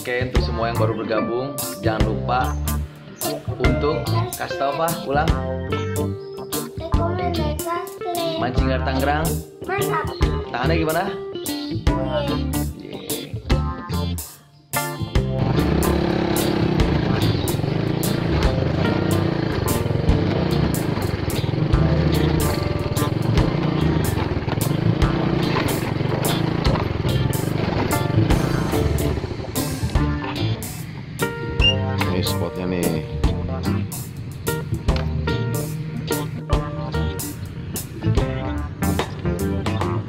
Oke, untuk semua yang baru bergabung, jangan lupa untuk kasih tahu apa? Ulang. Mancing air Tangerang. Mantap. Tangannya gimana? Ini spotnya nih.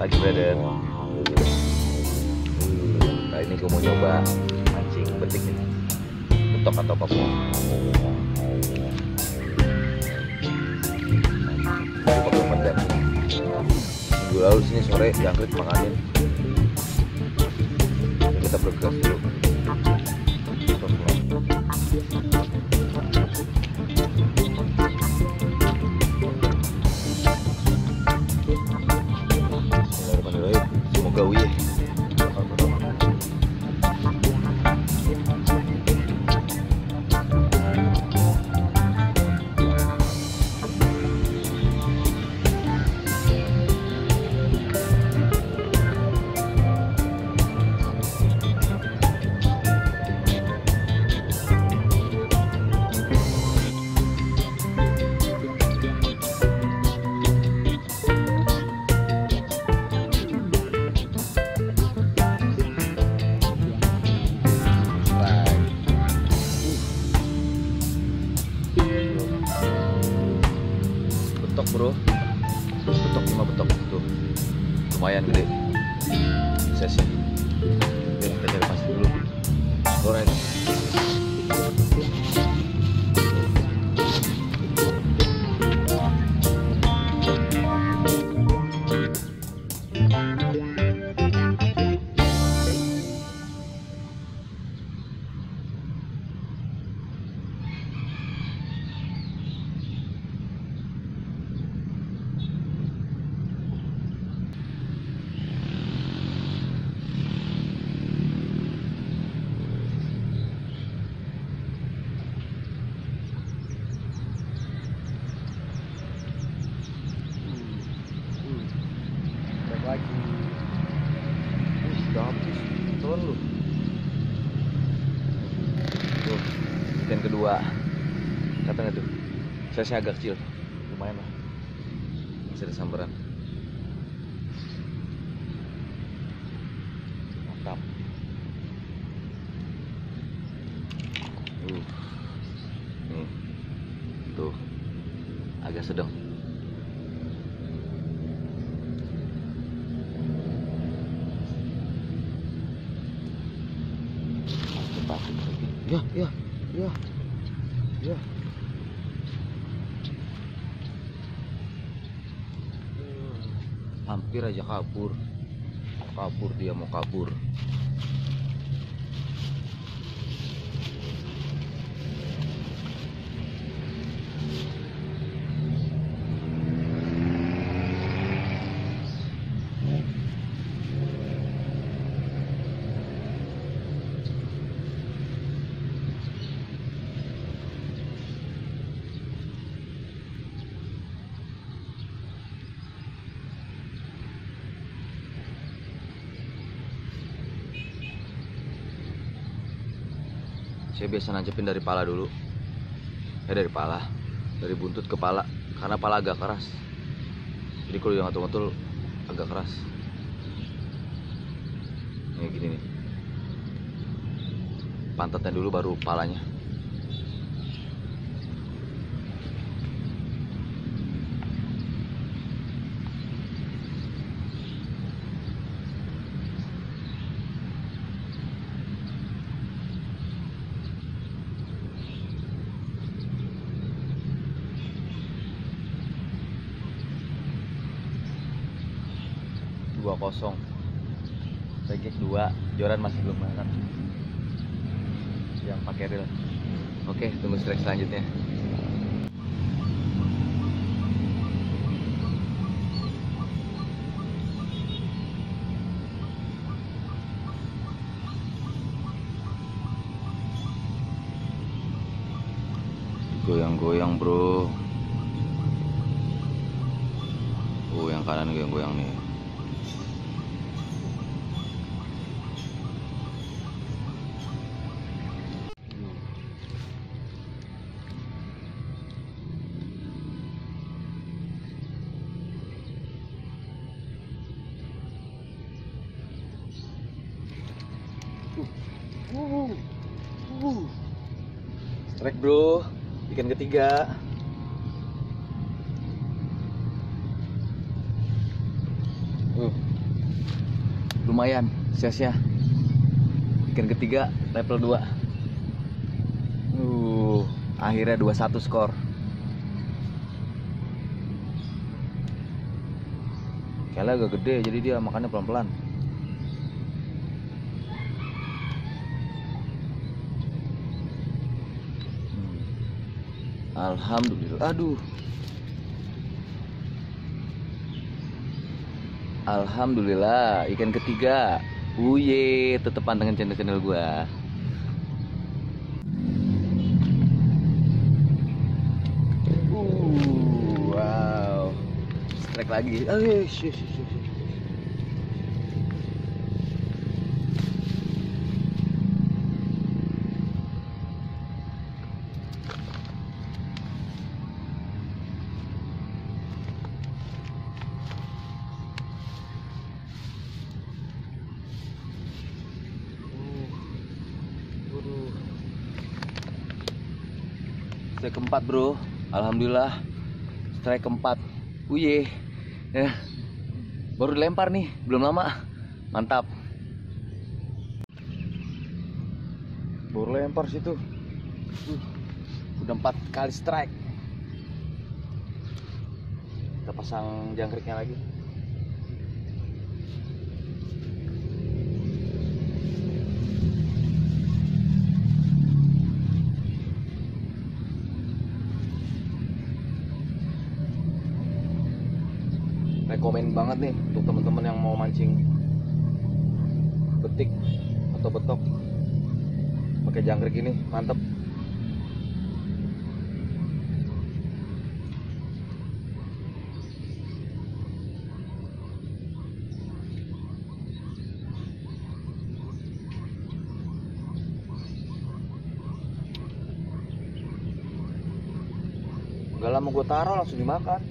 Pagi brother. Kali ini gue mau nyoba mancing betik ini, betok atau apapun. Pakai medam. Minggu lalu sini sore jangkrik makanin. Kita bergegas dulu. Bismillahirrahmanirrahim. Semoga wih. Betok bro, betok 5 betok tuh, lumayan gede size-nya. Oke, kita cari pasti dulu. Goreng. Lagi udah habis telur lu tuh, ikan kedua katanya tuh size-nya agak kecil, lumayan lah, masih ada sambaran. Mantap. Nih tuh agak sedang. Ya. Hampir aja kabur. Dia mau kabur. Saya biasa nancepin dari pala dulu. Dari buntut ke pala, karena pala agak keras. Jadi kalau yang ngatul-ngatul agak keras. Kayak gini nih. Pantatnya dulu baru palanya. Dua kosong, Tegek 2, Joran masih belum makan. Yang pakai reel. Oke, tunggu strike selanjutnya. Goyang-goyang bro. Yang kanan goyang-goyang nih. Strike bro, ikan ketiga. Lumayan, sia-sia. Ikan ketiga level 2. Akhirnya 2-1 skor. Kayaknya agak gede, jadi dia makannya pelan-pelan. Alhamdulillah. Aduh. Alhamdulillah, ikan ketiga. Uye, tetep pantengin channel gua. Wow. Strike lagi. Strike keempat bro, alhamdulillah. Strike keempat, uye, ya. Baru dilempar nih, belum lama, mantap. Baru lempar situ, udah 4 kali strike. Kita pasang jangkriknya lagi. Rekomen banget nih untuk teman-teman yang mau mancing betik atau betok pakai jangkrik ini, mantep. Gak lama gue taruh langsung dimakan.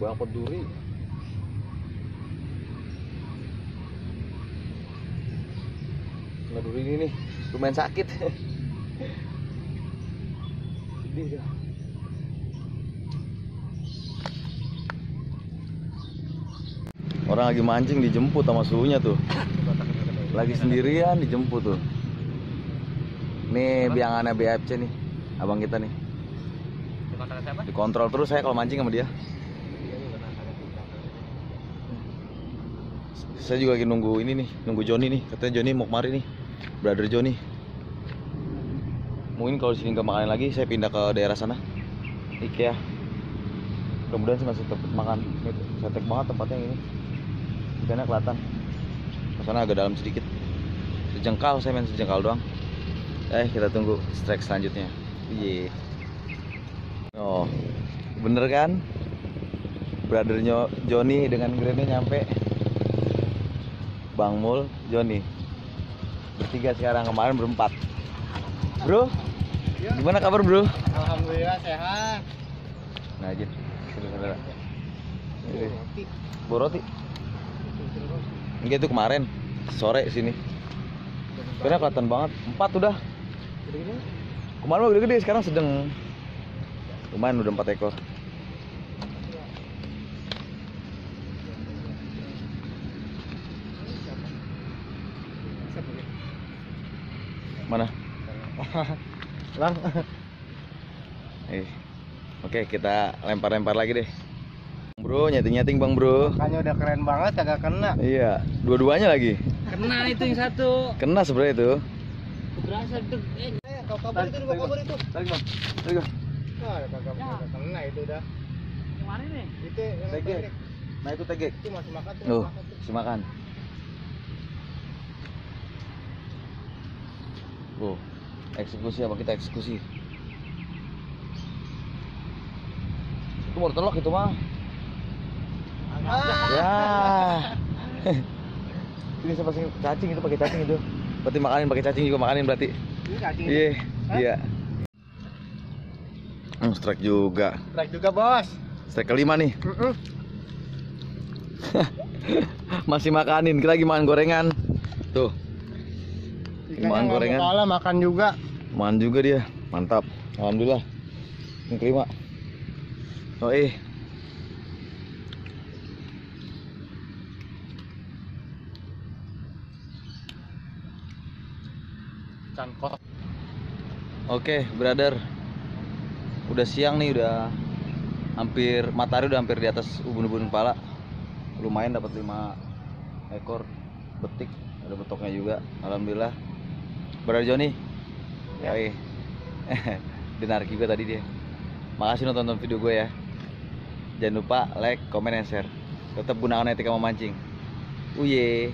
Bang peduri. Kena duri ini nih, lumayan sakit. Sedih dah. Orang lagi mancing dijemput sama suhunya tuh. Lagi sendirian dijemput tuh. Nih biangannya BFC nih, abang kita nih. Dikontrol terus saya kalau mancing sama dia. Saya juga lagi nunggu ini nih, nunggu Joni nih. Katanya Joni mau kemari nih, brother Joni. Mungkin kalau sini nggak makan lagi, saya pindah ke daerah sana, IKEA. Mudah-mudahan sih masih tetap makan. Setek banget tempatnya ini. Ikannya kelihatan. Kesana agak dalam sedikit. Sejengkal, saya main sejengkal doang. Kita tunggu strike selanjutnya. Iya. Oh, bener kan? Brothernya Joni dengan grandnya nyampe. Bang Mul, Joni. Bertiga sekarang, kemarin berempat. Bro, gimana kabar bro? Alhamdulillah sehat. Nah aja, saudara. Boroti. Enggak itu kemarin. sore sini. Karena kelihatan banget. 4 udah. Gede-gede. Kemarin mah gede-gede, sekarang sedang. Lumayan udah 4 ekor. Mana? Lang. Oke, kita lempar-lempar lagi deh. Bro, nyeting-nyeting Bang Bro. Makanya udah keren banget kagak kena. Iya, dua-duanya lagi. Kena itu yang satu. Kena sebenarnya itu. Berasa deg. Kau kabur itu, dibawa kabur itu. Tarik Bang. Tarik Bang. Wah, kagak kena itu udah. Yang mana nih? Itu yang Tegek. tegek. Nah itu tegek. Itu masih makan tuh. Tuh, masih makan tuh. si makan. Oh, eksekusi apa kita eksekusi? Itu mau telok itu mah. Ya. Ini siapa sih cacing itu pakai cacing itu? Berarti makanin pakai cacing juga makanin berarti. Ini cacing. Iya, iya. Strike juga. Strike juga, Bos. Strike kelima nih. Masih makanin, kita lagi makan gorengan. Tuh. Makan gorengan. Kalah makan juga. Makan juga dia. Mantap. Alhamdulillah. Yang kelima. Oh Cankot. Oke, brother. Udah siang nih, udah hampir matahari udah hampir di atas ubun-ubun kepala. Lumayan dapat 5 ekor betik, ada betoknya juga. Alhamdulillah. Brother Joni. Ya. Dinarik juga tadi dia. Makasih nonton video gue ya. Jangan lupa like, comment, and share. Tetap gunakan etika memancing. Uye.